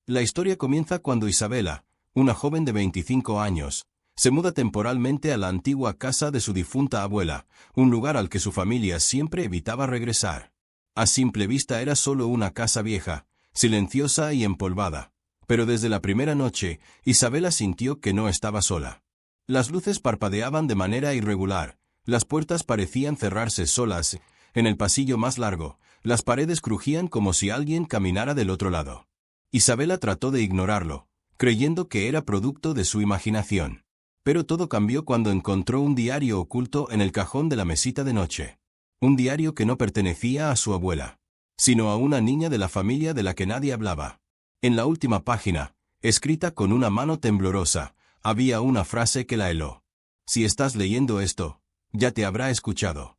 La historia comienza cuando Isabela, una joven de 25 años, se muda temporalmente a la antigua casa de su difunta abuela, un lugar al que su familia siempre evitaba regresar. A simple vista era solo una casa vieja, silenciosa y empolvada, pero desde la primera noche, Isabela sintió que no estaba sola. Las luces parpadeaban de manera irregular, las puertas parecían cerrarse solas, en el pasillo más largo, las paredes crujían como si alguien caminara del otro lado. Isabela trató de ignorarlo, creyendo que era producto de su imaginación. Pero todo cambió cuando encontró un diario oculto en el cajón de la mesita de noche. Un diario que no pertenecía a su abuela, sino a una niña de la familia de la que nadie hablaba. En la última página, escrita con una mano temblorosa, había una frase que la heló. Si estás leyendo esto, ya te habrá escuchado.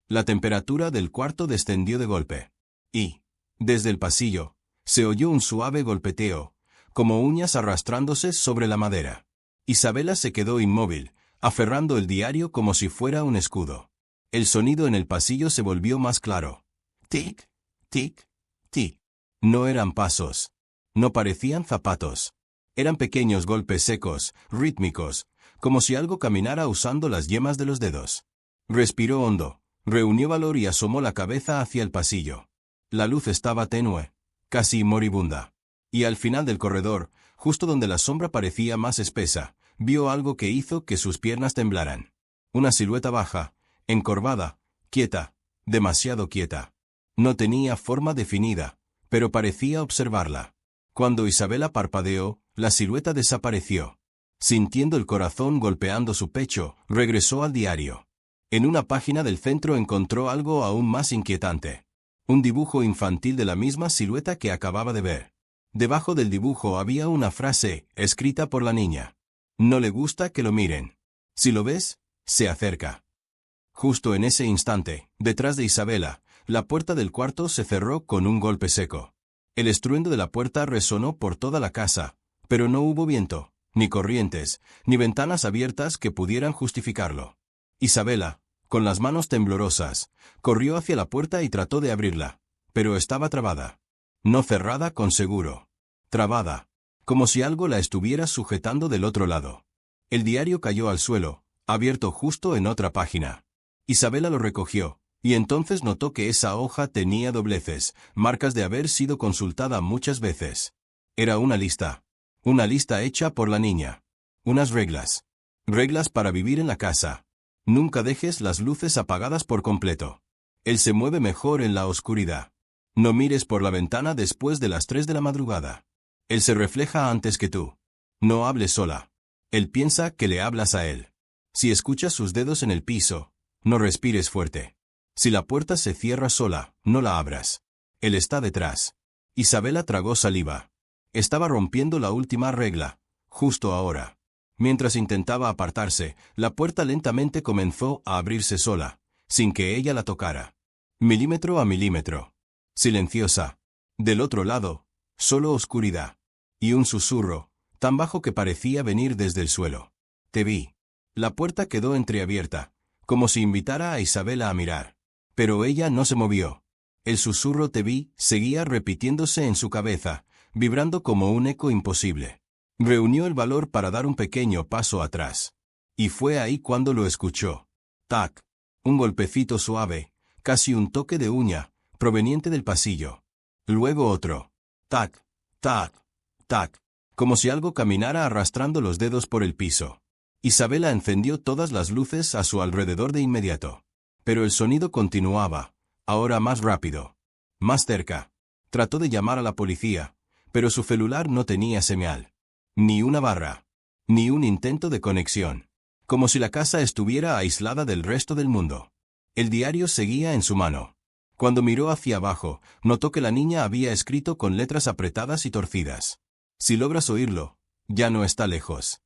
La temperatura del cuarto descendió de golpe. Y, desde el pasillo, se oyó un suave golpeteo, como uñas arrastrándose sobre la madera. Isabela se quedó inmóvil, aferrando el diario como si fuera un escudo. El sonido en el pasillo se volvió más claro. Tic, tic, tic. No eran pasos. No parecían zapatos. Eran pequeños golpes secos, rítmicos, como si algo caminara usando las yemas de los dedos. Respiró hondo, reunió valor y asomó la cabeza hacia el pasillo. La luz estaba tenue, casi moribunda. Y al final del corredor, justo donde la sombra parecía más espesa, vio algo que hizo que sus piernas temblaran. Una silueta baja, encorvada, quieta, demasiado quieta. No tenía forma definida, pero parecía observarla. Cuando Isabela parpadeó, la silueta desapareció. Sintiendo el corazón golpeando su pecho, regresó al diario. En una página del centro encontró algo aún más inquietante. Un dibujo infantil de la misma silueta que acababa de ver. Debajo del dibujo había una frase, escrita por la niña. No le gusta que lo miren. Si lo ves, se acerca. Justo en ese instante, detrás de Isabela, la puerta del cuarto se cerró con un golpe seco. El estruendo de la puerta resonó por toda la casa, pero no hubo viento, ni corrientes, ni ventanas abiertas que pudieran justificarlo. Isabela, con las manos temblorosas, corrió hacia la puerta y trató de abrirla, pero estaba trabada. No cerrada con seguro. Trabada, como si algo la estuviera sujetando del otro lado. El diario cayó al suelo, abierto justo en otra página. Isabela lo recogió, y entonces notó que esa hoja tenía dobleces, marcas de haber sido consultada muchas veces. Era una lista hecha por la niña. Unas reglas. Reglas para vivir en la casa. Nunca dejes las luces apagadas por completo. Él se mueve mejor en la oscuridad. No mires por la ventana después de las 3 de la madrugada. Él se refleja antes que tú. No hables sola. Él piensa que le hablas a él. Si escuchas sus dedos en el piso, no respires fuerte. Si la puerta se cierra sola, no la abras. Él está detrás. Isabela tragó saliva. Estaba rompiendo la última regla, justo ahora. Mientras intentaba apartarse, la puerta lentamente comenzó a abrirse sola, sin que ella la tocara. Milímetro a milímetro. Silenciosa. Del otro lado, solo oscuridad. Y un susurro, tan bajo que parecía venir desde el suelo. Te vi. La puerta quedó entreabierta, como si invitara a Isabela a mirar. Pero ella no se movió. El susurro te vi seguía repitiéndose en su cabeza, vibrando como un eco imposible. Reunió el valor para dar un pequeño paso atrás. Y fue ahí cuando lo escuchó. Tac. Un golpecito suave, casi un toque de uña, proveniente del pasillo. Luego otro. Tac, tac, tac. Como si algo caminara arrastrando los dedos por el piso. Isabela encendió todas las luces a su alrededor de inmediato. Pero el sonido continuaba, ahora más rápido. Más cerca. Trató de llamar a la policía, pero su celular no tenía señal. Ni una barra. Ni un intento de conexión. Como si la casa estuviera aislada del resto del mundo. El diario seguía en su mano. Cuando miró hacia abajo, notó que la niña había escrito con letras apretadas y torcidas. Si logras oírlo, ya no está lejos.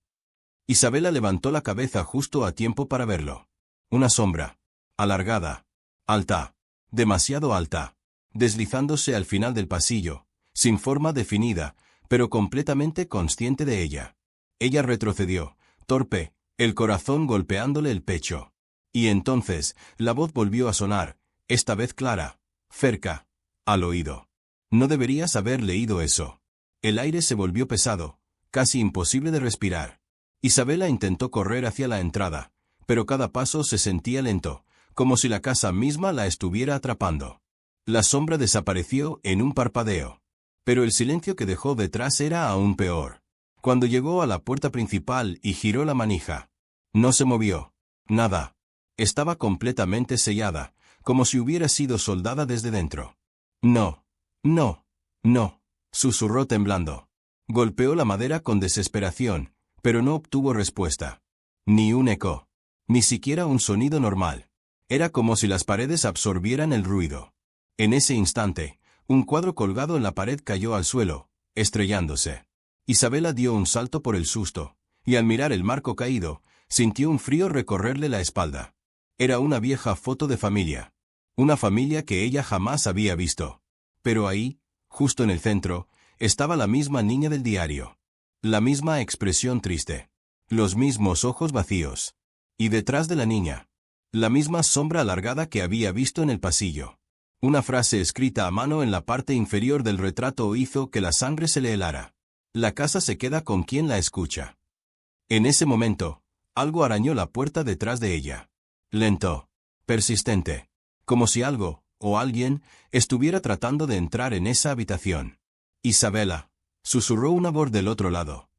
Isabela levantó la cabeza justo a tiempo para verlo. Una sombra. Alargada. Alta. Demasiado alta. Deslizándose al final del pasillo, sin forma definida, pero completamente consciente de ella. Ella retrocedió, torpe, el corazón golpeándole el pecho. Y entonces, la voz volvió a sonar, esta vez clara, cerca, al oído. No deberías haber leído eso. El aire se volvió pesado, casi imposible de respirar. Isabela intentó correr hacia la entrada, pero cada paso se sentía lento, como si la casa misma la estuviera atrapando. La sombra desapareció en un parpadeo. Pero el silencio que dejó detrás era aún peor. Cuando llegó a la puerta principal y giró la manija, no se movió. Nada. Estaba completamente sellada, como si hubiera sido soldada desde dentro. No. No. No. Susurró temblando. Golpeó la madera con desesperación, pero no obtuvo respuesta. Ni un eco. Ni siquiera un sonido normal. Era como si las paredes absorbieran el ruido. En ese instante, un cuadro colgado en la pared cayó al suelo, estrellándose. Isabela dio un salto por el susto, y al mirar el marco caído, sintió un frío recorrerle la espalda. Era una vieja foto de familia. Una familia que ella jamás había visto. Pero ahí, justo en el centro, estaba la misma niña del diario. La misma expresión triste. Los mismos ojos vacíos. Y detrás de la niña, la misma sombra alargada que había visto en el pasillo. Una frase escrita a mano en la parte inferior del retrato hizo que la sangre se le helara. La casa se queda con quien la escucha. En ese momento, algo arañó la puerta detrás de ella. Lento, persistente, como si algo, o alguien, estuviera tratando de entrar en esa habitación. Isabela, susurró una voz del otro lado.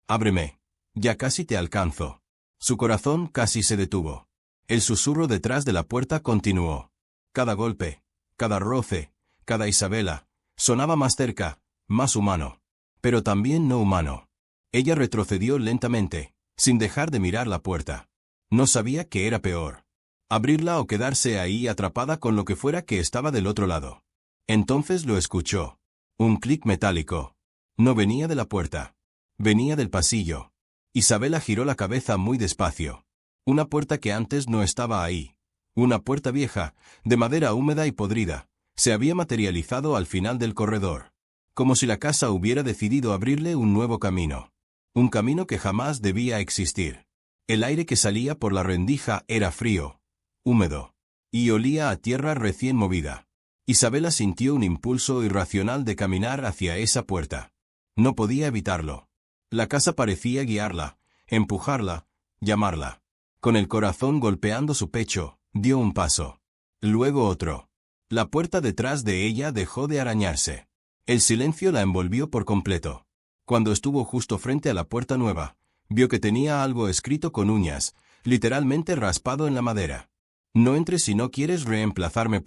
Ábreme, ya casi te alcanzo. Su corazón casi se detuvo. El susurro detrás de la puerta continuó. Cada golpe, cada roce, cada Isabela, sonaba más cerca, más humano. Pero también no humano. Ella retrocedió lentamente, sin dejar de mirar la puerta. No sabía qué era peor. Abrirla o quedarse ahí atrapada con lo que fuera que estaba del otro lado. Entonces lo escuchó. Un clic metálico. No venía de la puerta. Venía del pasillo. Isabela giró la cabeza muy despacio. Una puerta que antes no estaba ahí. Una puerta vieja, de madera húmeda y podrida, se había materializado al final del corredor. Como si la casa hubiera decidido abrirle un nuevo camino. Un camino que jamás debía existir. El aire que salía por la rendija era frío, húmedo, y olía a tierra recién movida. Isabela sintió un impulso irracional de caminar hacia esa puerta. No podía evitarlo. La casa parecía guiarla, empujarla, llamarla. Con el corazón golpeando su pecho, dio un paso. Luego otro. La puerta detrás de ella dejó de arañarse. El silencio la envolvió por completo. Cuando estuvo justo frente a la puerta nueva, vio que tenía algo escrito con uñas, literalmente raspado en la madera. No entres si no quieres reemplazarme.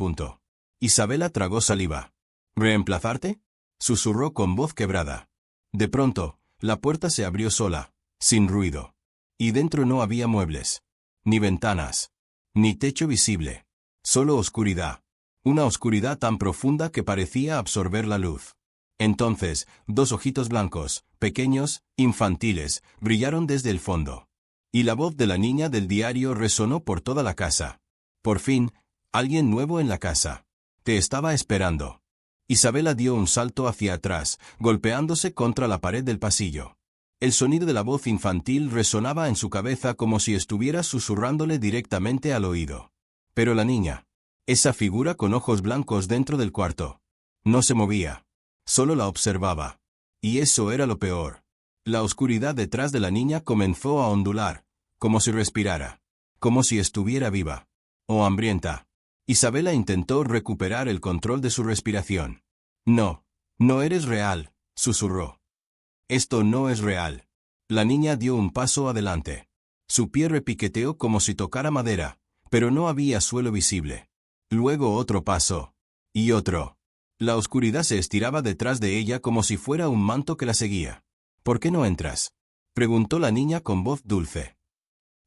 Isabela tragó saliva. ¿Reemplazarte? Susurró con voz quebrada. De pronto, la puerta se abrió sola, sin ruido. Y dentro no había muebles, ni ventanas, ni techo visible. Solo oscuridad. Una oscuridad tan profunda que parecía absorber la luz. Entonces, dos ojitos blancos, pequeños, infantiles, brillaron desde el fondo. Y la voz de la niña del diario resonó por toda la casa. Por fin, alguien nuevo en la casa. Te estaba esperando. Isabela dio un salto hacia atrás, golpeándose contra la pared del pasillo. El sonido de la voz infantil resonaba en su cabeza como si estuviera susurrándole directamente al oído. Pero la niña, esa figura con ojos blancos dentro del cuarto, no se movía. Solo la observaba. Y eso era lo peor. La oscuridad detrás de la niña comenzó a ondular, como si respirara, como si estuviera viva, o hambrienta. Isabela intentó recuperar el control de su respiración. No, no eres real, susurró. Esto no es real. La niña dio un paso adelante. Su pie repiqueteó como si tocara madera, pero no había suelo visible. Luego otro paso. Y otro. La oscuridad se estiraba detrás de ella como si fuera un manto que la seguía. ¿Por qué no entras?, preguntó la niña con voz dulce.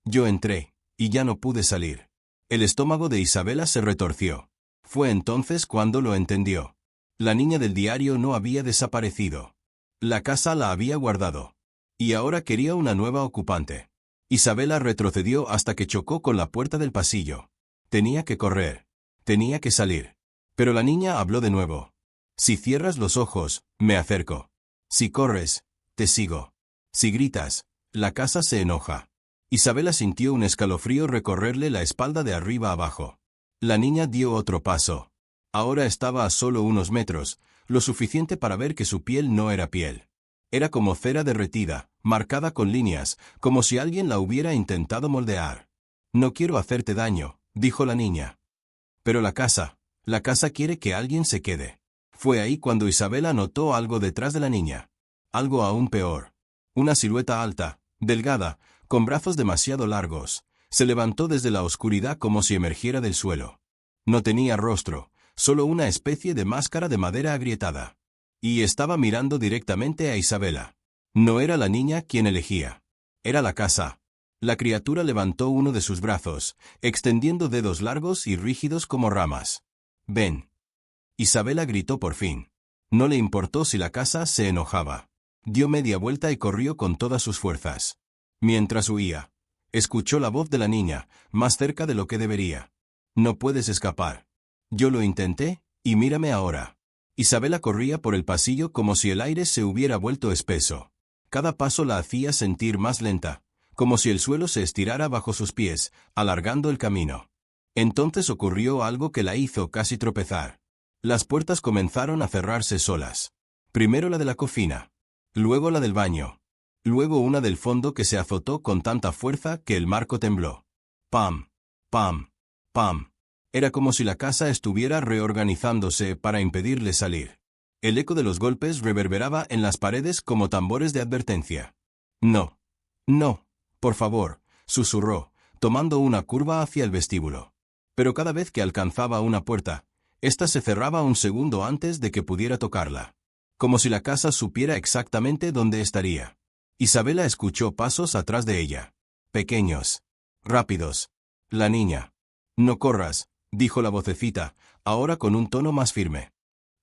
Yo entré, y ya no pude salir. El estómago de Isabela se retorció. Fue entonces cuando lo entendió. La niña del diario no había desaparecido. La casa la había guardado. Y ahora quería una nueva ocupante. Isabela retrocedió hasta que chocó con la puerta del pasillo. Tenía que correr. Tenía que salir. Pero la niña habló de nuevo. Si cierras los ojos, me acerco. Si corres, te sigo. Si gritas, la casa se enoja. Isabela sintió un escalofrío recorrerle la espalda de arriba abajo. La niña dio otro paso. Ahora estaba a solo unos metros, lo suficiente para ver que su piel no era piel. Era como cera derretida, marcada con líneas, como si alguien la hubiera intentado moldear. «No quiero hacerte daño», dijo la niña. «Pero la casa quiere que alguien se quede». Fue ahí cuando Isabela notó algo detrás de la niña. Algo aún peor. Una silueta alta, delgada, con brazos demasiado largos, se levantó desde la oscuridad como si emergiera del suelo. No tenía rostro, solo una especie de máscara de madera agrietada. Y estaba mirando directamente a Isabela. No era la niña quien elegía. Era la casa. La criatura levantó uno de sus brazos, extendiendo dedos largos y rígidos como ramas. «Ven». Isabela gritó por fin. No le importó si la casa se enojaba. Dio media vuelta y corrió con todas sus fuerzas. Mientras huía, escuchó la voz de la niña, más cerca de lo que debería. «No puedes escapar. Yo lo intenté, y mírame ahora». Isabela corría por el pasillo como si el aire se hubiera vuelto espeso. Cada paso la hacía sentir más lenta, como si el suelo se estirara bajo sus pies, alargando el camino. Entonces ocurrió algo que la hizo casi tropezar. Las puertas comenzaron a cerrarse solas. Primero la de la cocina, luego la del baño, luego una del fondo que se azotó con tanta fuerza que el marco tembló. Pam, pam, pam. Era como si la casa estuviera reorganizándose para impedirle salir. El eco de los golpes reverberaba en las paredes como tambores de advertencia. «No, no, por favor», susurró, tomando una curva hacia el vestíbulo. Pero cada vez que alcanzaba una puerta, ésta se cerraba un segundo antes de que pudiera tocarla. Como si la casa supiera exactamente dónde estaría. Isabela escuchó pasos atrás de ella. Pequeños. Rápidos. La niña. «No corras», dijo la vocecita, ahora con un tono más firme.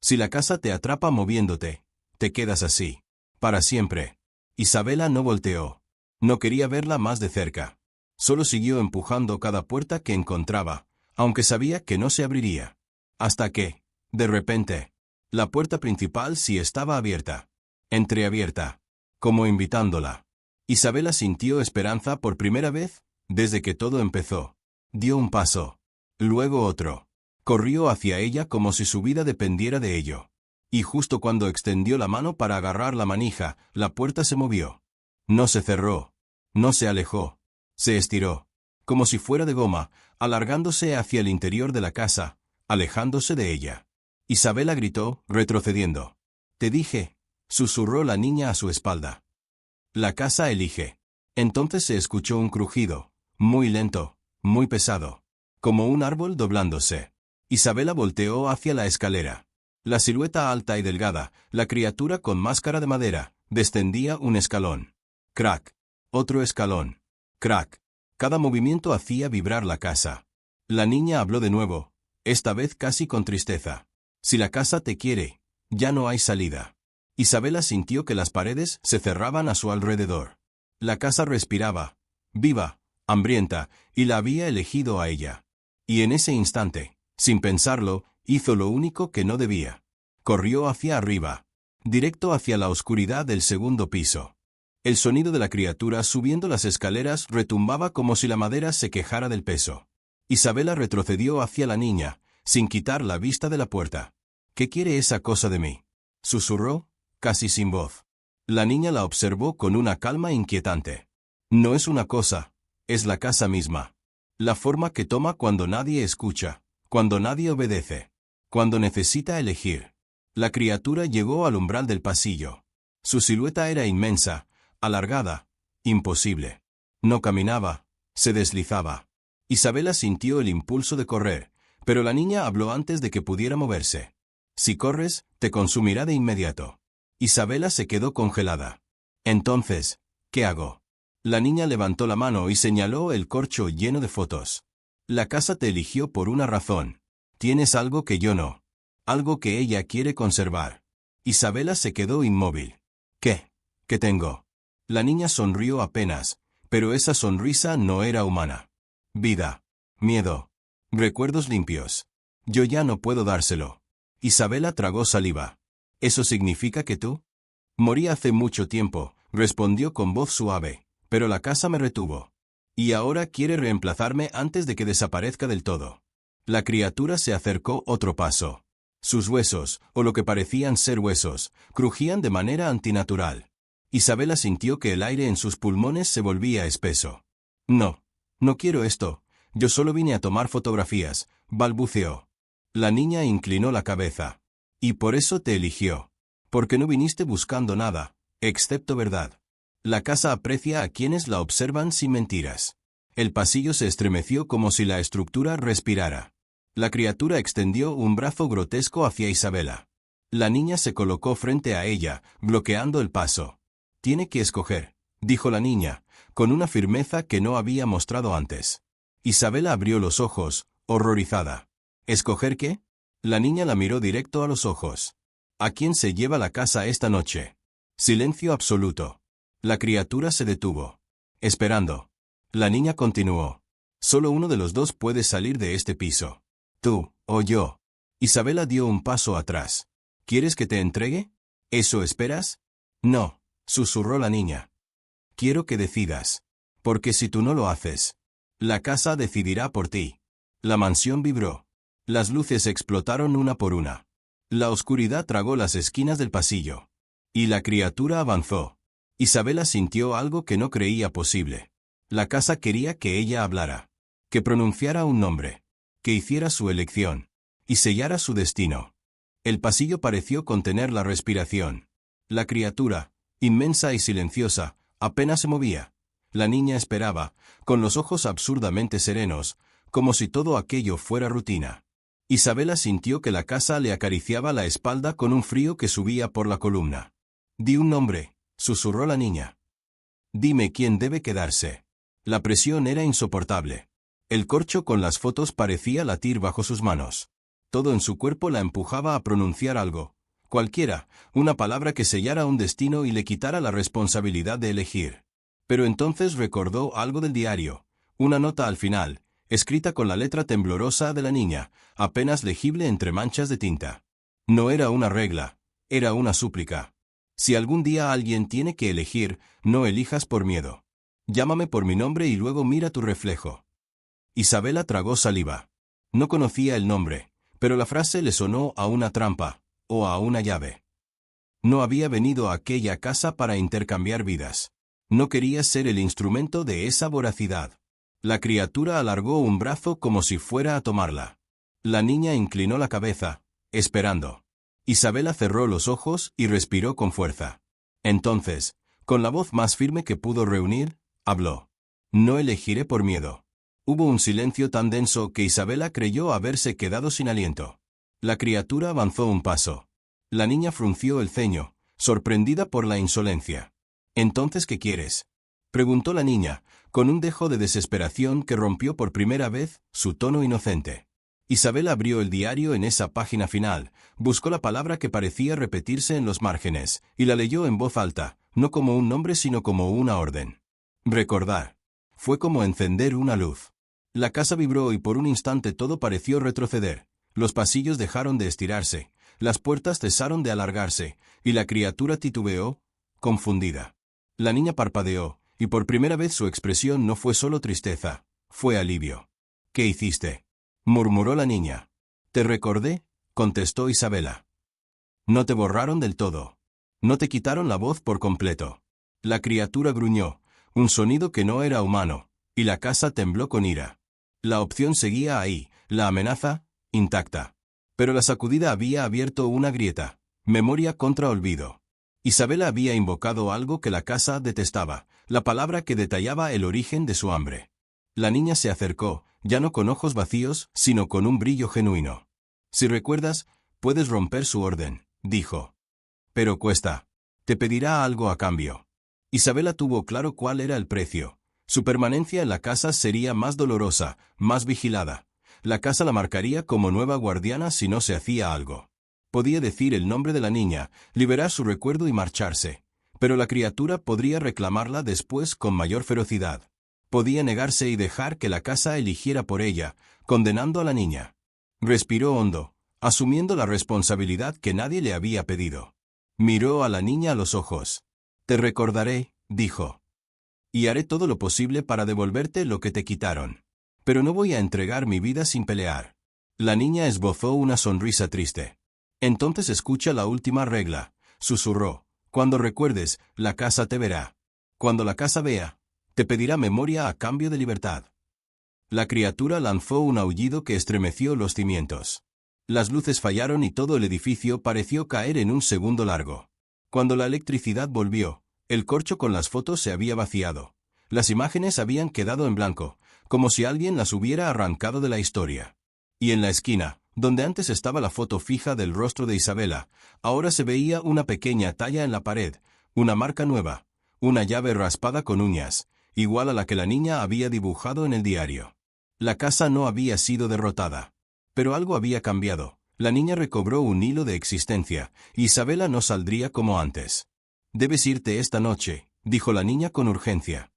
«Si la casa te atrapa moviéndote, te quedas así. Para siempre». Isabela no volteó. No quería verla más de cerca. Solo siguió empujando cada puerta que encontraba, aunque sabía que no se abriría. Hasta que, de repente, la puerta principal sí estaba abierta. Entreabierta. Como invitándola. Isabela sintió esperanza por primera vez, desde que todo empezó. Dio un paso. Luego otro. Corrió hacia ella como si su vida dependiera de ello. Y justo cuando extendió la mano para agarrar la manija, la puerta se movió. No se cerró. No se alejó. Se estiró. Como si fuera de goma, alargándose hacia el interior de la casa, alejándose de ella. Isabela gritó, retrocediendo. «Te dije», susurró la niña a su espalda. «La casa elige». Entonces se escuchó un crujido, muy lento, muy pesado. Como un árbol doblándose. Isabela volteó hacia la escalera. La silueta alta y delgada, la criatura con máscara de madera, descendía un escalón. Crack. Otro escalón. Crack. Cada movimiento hacía vibrar la casa. La niña habló de nuevo, esta vez casi con tristeza. «Si la casa te quiere, ya no hay salida». Isabela sintió que las paredes se cerraban a su alrededor. La casa respiraba, viva, hambrienta, y la había elegido a ella. Y en ese instante, sin pensarlo, hizo lo único que no debía. Corrió hacia arriba, directo hacia la oscuridad del segundo piso. El sonido de la criatura subiendo las escaleras retumbaba como si la madera se quejara del peso. Isabela retrocedió hacia la niña, sin quitar la vista de la puerta. «¿Qué quiere esa cosa de mí?», susurró, casi sin voz. La niña la observó con una calma inquietante. «No es una cosa, es la casa misma. La forma que toma cuando nadie escucha, cuando nadie obedece, cuando necesita elegir». La criatura llegó al umbral del pasillo. Su silueta era inmensa, alargada, imposible. No caminaba, se deslizaba. Isabela sintió el impulso de correr, pero la niña habló antes de que pudiera moverse. «Si corres, te consumirá de inmediato». Isabela se quedó congelada. «Entonces, ¿qué hago?». La niña levantó la mano y señaló el corcho lleno de fotos. «La casa te eligió por una razón. Tienes algo que yo no. Algo que ella quiere conservar». Isabela se quedó inmóvil. «¿Qué? ¿Qué tengo?». La niña sonrió apenas, pero esa sonrisa no era humana. «Vida. Miedo. Recuerdos limpios. Yo ya no puedo dárselo». Isabela tragó saliva. «¿Eso significa que tú?». «Morí hace mucho tiempo», respondió con voz suave, «pero la casa me retuvo. Y ahora quiere reemplazarme antes de que desaparezca del todo». La criatura se acercó otro paso. Sus huesos, o lo que parecían ser huesos, crujían de manera antinatural. Isabela sintió que el aire en sus pulmones se volvía espeso. No, no quiero esto. Yo solo vine a tomar fotografías, balbuceó. La niña inclinó la cabeza. Y por eso te eligió. Porque no viniste buscando nada, excepto verdad. La casa aprecia a quienes la observan sin mentiras. El pasillo se estremeció como si la estructura respirara. La criatura extendió un brazo grotesco hacia Isabela. La niña se colocó frente a ella, bloqueando el paso. Tiene que escoger, dijo la niña, con una firmeza que no había mostrado antes. Isabela abrió los ojos, horrorizada. ¿Escoger qué? La niña la miró directo a los ojos. ¿A quién se lleva la casa esta noche? Silencio absoluto. La criatura se detuvo. Esperando. La niña continuó. Solo uno de los dos puede salir de este piso. Tú, o yo. Isabela dio un paso atrás. ¿Quieres que te entregue? ¿Eso esperas? No, susurró la niña. Quiero que decidas. Porque si tú no lo haces, la casa decidirá por ti. La mansión vibró. Las luces explotaron una por una. La oscuridad tragó las esquinas del pasillo. Y la criatura avanzó. Isabela sintió algo que no creía posible. La casa quería que ella hablara. Que pronunciara un nombre. Que hiciera su elección. Y sellara su destino. El pasillo pareció contener la respiración. La criatura, inmensa y silenciosa, apenas se movía. La niña esperaba, con los ojos absurdamente serenos, como si todo aquello fuera rutina. Isabela sintió que la casa le acariciaba la espalda con un frío que subía por la columna. Di un nombre, susurró la niña. Dime quién debe quedarse. La presión era insoportable. El corcho con las fotos parecía latir bajo sus manos. Todo en su cuerpo la empujaba a pronunciar algo, cualquiera, una palabra que sellara un destino y le quitara la responsabilidad de elegir. Pero entonces recordó algo del diario, una nota al final, escrita con la letra temblorosa de la niña, apenas legible entre manchas de tinta. No era una regla, era una súplica. Si algún día alguien tiene que elegir, no elijas por miedo. Llámame por mi nombre y luego mira tu reflejo. Isabela tragó saliva. No conocía el nombre, pero la frase le sonó a una trampa, o a una llave. No había venido a aquella casa para intercambiar vidas. No quería ser el instrumento de esa voracidad. La criatura alargó un brazo como si fuera a tomarla. La niña inclinó la cabeza, esperando. Isabela cerró los ojos y respiró con fuerza. Entonces, con la voz más firme que pudo reunir, habló. No elegiré por miedo. Hubo un silencio tan denso que Isabela creyó haberse quedado sin aliento. La criatura avanzó un paso. La niña frunció el ceño, sorprendida por la insolencia. «¿Entonces qué quieres?», preguntó la niña, con un dejo de desesperación que rompió por primera vez su tono inocente. Isabela abrió el diario en esa página final, buscó la palabra que parecía repetirse en los márgenes, y la leyó en voz alta, no como un nombre sino como una orden. Recordar. Fue como encender una luz. La casa vibró y por un instante todo pareció retroceder. Los pasillos dejaron de estirarse, las puertas cesaron de alargarse, y la criatura titubeó, confundida. La niña parpadeó, y por primera vez su expresión no fue solo tristeza, fue alivio. «¿Qué hiciste?», murmuró la niña. «Te recordé», contestó Isabela. «No te borraron del todo. No te quitaron la voz por completo». La criatura gruñó, un sonido que no era humano, y la casa tembló con ira. La opción seguía ahí, la amenaza, intacta. Pero la sacudida había abierto una grieta, memoria contra olvido. Isabela había invocado algo que la casa detestaba, la palabra que detallaba el origen de su hambre. La niña se acercó, ya no con ojos vacíos, sino con un brillo genuino. «Si recuerdas, puedes romper su orden», dijo. «Pero cuesta. Te pedirá algo a cambio». Isabela tuvo claro cuál era el precio. Su permanencia en la casa sería más dolorosa, más vigilada. La casa la marcaría como nueva guardiana si no se hacía algo. Podía decir el nombre de la niña, liberar su recuerdo y marcharse. Pero la criatura podría reclamarla después con mayor ferocidad. Podía negarse y dejar que la casa eligiera por ella, condenando a la niña. Respiró hondo, asumiendo la responsabilidad que nadie le había pedido. Miró a la niña a los ojos. «Te recordaré», dijo. «Y haré todo lo posible para devolverte lo que te quitaron. Pero no voy a entregar mi vida sin pelear». La niña esbozó una sonrisa triste. Entonces escucha la última regla, susurró. Cuando recuerdes, la casa te verá. Cuando la casa vea, te pedirá memoria a cambio de libertad. La criatura lanzó un aullido que estremeció los cimientos. Las luces fallaron y todo el edificio pareció caer en un segundo largo. Cuando la electricidad volvió, el corcho con las fotos se había vaciado. Las imágenes habían quedado en blanco, como si alguien las hubiera arrancado de la historia. Y en la esquina, donde antes estaba la foto fija del rostro de Isabela, ahora se veía una pequeña talla en la pared, una marca nueva, una llave raspada con uñas, igual a la que la niña había dibujado en el diario. La casa no había sido derrotada. Pero algo había cambiado. La niña recobró un hilo de existencia, y Isabela no saldría como antes. «Debes irte esta noche», dijo la niña con urgencia.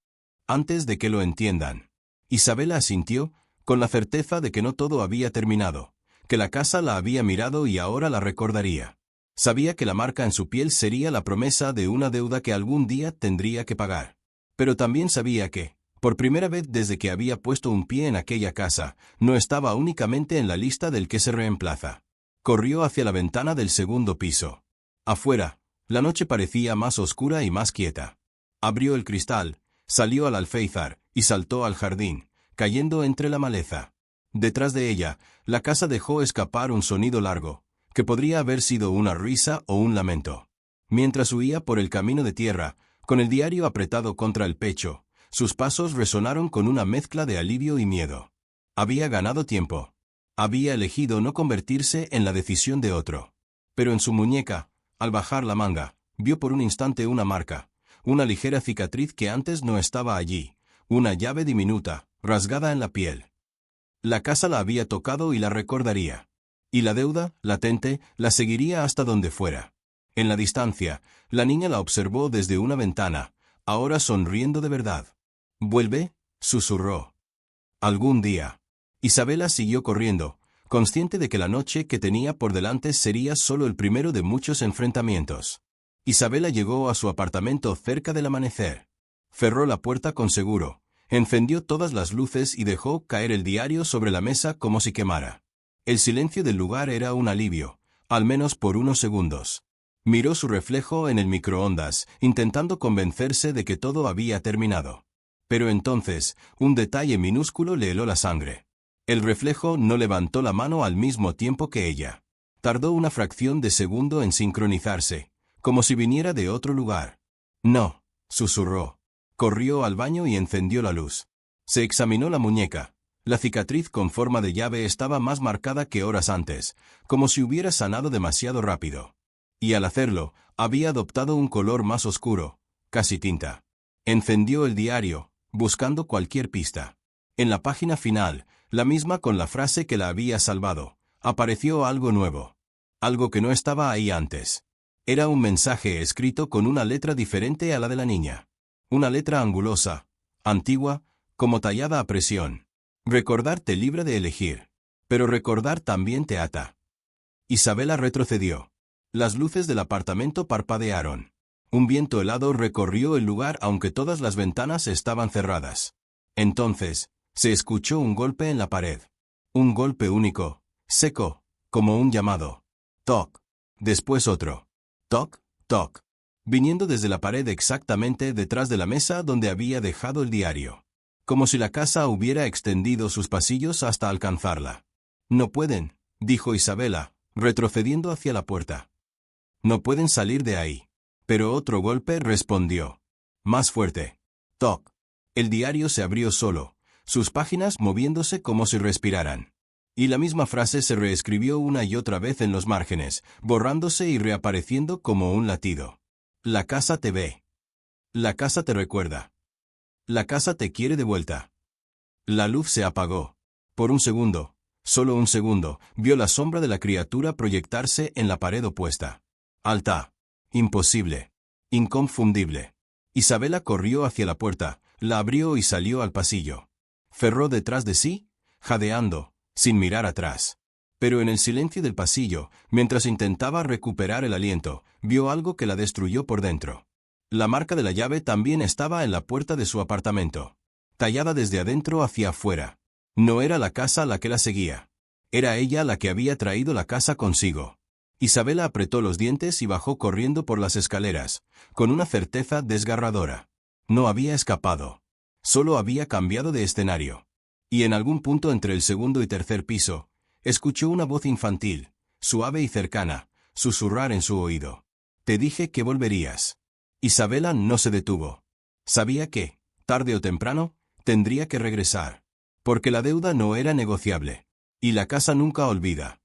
«Antes de que lo entiendan». Isabela asintió, con la certeza de que no todo había terminado, que la casa la había mirado y ahora la recordaría. Sabía que la marca en su piel sería la promesa de una deuda que algún día tendría que pagar. Pero también sabía que, por primera vez desde que había puesto un pie en aquella casa, no estaba únicamente en la lista del que se reemplaza. Corrió hacia la ventana del segundo piso. Afuera, la noche parecía más oscura y más quieta. Abrió el cristal, salió al alféizar y saltó al jardín, cayendo entre la maleza. Detrás de ella, la casa dejó escapar un sonido largo, que podría haber sido una risa o un lamento. Mientras huía por el camino de tierra, con el diario apretado contra el pecho, sus pasos resonaron con una mezcla de alivio y miedo. Había ganado tiempo. Había elegido no convertirse en la decisión de otro. Pero en su muñeca, al bajar la manga, vio por un instante una marca, una ligera cicatriz que antes no estaba allí, una llave diminuta, rasgada en la piel. La casa la había tocado y la recordaría. Y la deuda, latente, la seguiría hasta donde fuera. En la distancia, la niña la observó desde una ventana, ahora sonriendo de verdad. «¿Vuelve?», susurró. «Algún día». Isabela siguió corriendo, consciente de que la noche que tenía por delante sería solo el primero de muchos enfrentamientos. Isabela llegó a su apartamento cerca del amanecer. Cerró la puerta con seguro, encendió todas las luces y dejó caer el diario sobre la mesa como si quemara. El silencio del lugar era un alivio, al menos por unos segundos. Miró su reflejo en el microondas, intentando convencerse de que todo había terminado. Pero entonces, un detalle minúsculo le heló la sangre. El reflejo no levantó la mano al mismo tiempo que ella. Tardó una fracción de segundo en sincronizarse, como si viniera de otro lugar. «No», susurró. Corrió al baño y encendió la luz. Se examinó la muñeca. La cicatriz con forma de llave estaba más marcada que horas antes, como si hubiera sanado demasiado rápido. Y al hacerlo, había adoptado un color más oscuro, casi tinta. Encendió el diario, buscando cualquier pista. En la página final, la misma con la frase que la había salvado, apareció algo nuevo. Algo que no estaba ahí antes. Era un mensaje escrito con una letra diferente a la de la niña. Una letra angulosa, antigua, como tallada a presión. Recordar te libra de elegir, pero recordar también te ata. Isabela retrocedió. Las luces del apartamento parpadearon. Un viento helado recorrió el lugar aunque todas las ventanas estaban cerradas. Entonces, se escuchó un golpe en la pared. Un golpe único, seco, como un llamado. Toc. Después otro. Toc, toc. Viniendo desde la pared exactamente detrás de la mesa donde había dejado el diario. Como si la casa hubiera extendido sus pasillos hasta alcanzarla. «No pueden», dijo Isabela, retrocediendo hacia la puerta. «No pueden salir de ahí». Pero otro golpe respondió. Más fuerte. Toc. El diario se abrió solo, sus páginas moviéndose como si respiraran. Y la misma frase se reescribió una y otra vez en los márgenes, borrándose y reapareciendo como un latido. «La casa te ve. La casa te recuerda. La casa te quiere de vuelta». La luz se apagó. Por un segundo, solo un segundo, vio la sombra de la criatura proyectarse en la pared opuesta. Alta. Imposible. Inconfundible. Isabela corrió hacia la puerta, la abrió y salió al pasillo. Cerró detrás de sí, jadeando, sin mirar atrás. Pero en el silencio del pasillo, mientras intentaba recuperar el aliento, vio algo que la destruyó por dentro. La marca de la llave también estaba en la puerta de su apartamento, tallada desde adentro hacia afuera. No era la casa la que la seguía. Era ella la que había traído la casa consigo. Isabela apretó los dientes y bajó corriendo por las escaleras, con una certeza desgarradora. No había escapado. Solo había cambiado de escenario. Y en algún punto entre el segundo y tercer piso, escuchó una voz infantil, suave y cercana, susurrar en su oído. «Te dije que volverías». Isabela no se detuvo. Sabía que, tarde o temprano, tendría que regresar. Porque la deuda no era negociable. Y la casa nunca olvida.